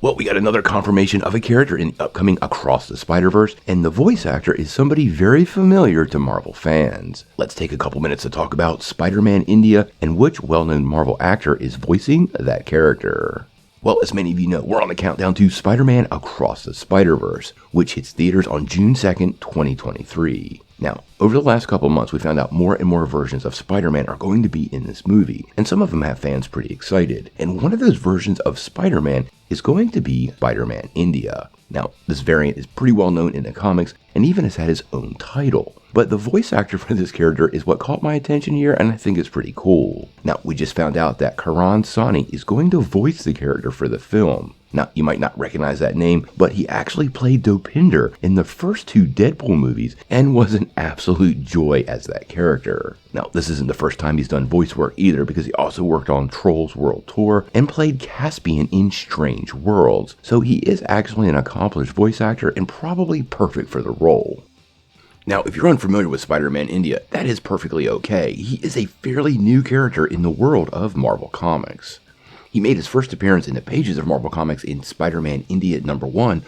Well, we got another confirmation of a character in the upcoming Across the Spider-Verse, and the voice actor is somebody very familiar to Marvel fans. Let's take a couple minutes to talk about Spider-Man India and which well-known Marvel actor is voicing that character. Well, as many of you know, we're on the countdown to Spider-Man Across the Spider-Verse, which hits theaters on June 2nd, 2023. Now, over the last couple months, we found out more and more versions of Spider-Man are going to be in this movie, and some of them have fans pretty excited. And one of those versions of Spider-Man is going to be Spider-Man India. Now, this variant is pretty well known in the comics and even has had its own title. But the voice actor for this character is what caught my attention here, and I think it's pretty cool. Now, we just found out that Karan Soni is going to voice the character for the film. Now, you might not recognize that name, but he actually played Dopinder in the first two Deadpool movies and was an absolute joy as that character. Now, this isn't the first time he's done voice work either, because he also worked on Trolls World Tour and played Caspian in Strange Worlds, so he is actually an accomplished voice actor and probably perfect for the role. Now, if you're unfamiliar with Spider-Man India, that is perfectly okay. He is a fairly new character in the world of Marvel Comics. He made his first appearance in the pages of Marvel Comics in Spider-Man India #1,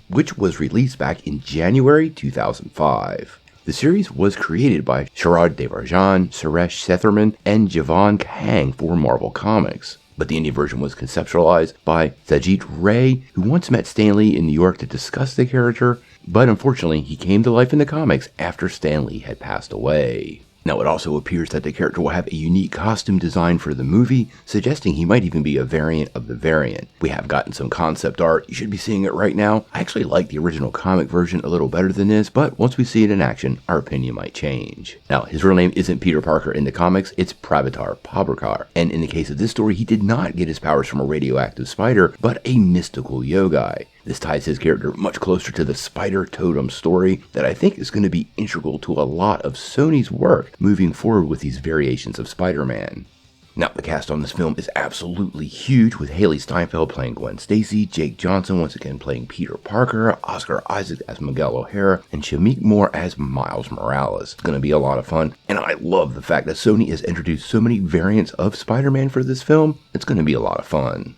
which was released back in January 2005. The series was created by Sharad Devarjan, Suresh Setherman, and Javan Kang for Marvel Comics. But the Indian version was conceptualized by Sajid Ray, who once met Stan Lee in New York to discuss the character, but unfortunately he came to life in the comics after Stan Lee had passed away. Now, it also appears that the character will have a unique costume design for the movie, suggesting he might even be a variant of the variant. We have gotten some concept art. You should be seeing it right now. I actually like the original comic version a little better than this, but once we see it in action, our opinion might change. Now, his real name isn't Peter Parker in the comics, it's Pravitar Pabrakar. And in the case of this story, he did not get his powers from a radioactive spider, but a mystical yogai. This ties his character much closer to the Spider Totem story that I think is going to be integral to a lot of Sony's work moving forward with these variations of Spider-Man. Now, the cast on this film is absolutely huge, with Haley Steinfeld playing Gwen Stacy, Jake Johnson once again playing Peter Parker, Oscar Isaac as Miguel O'Hara, and Shameik Moore as Miles Morales. It's going to be a lot of fun, and I love the fact that Sony has introduced so many variants of Spider-Man for this film. It's going to be a lot of fun.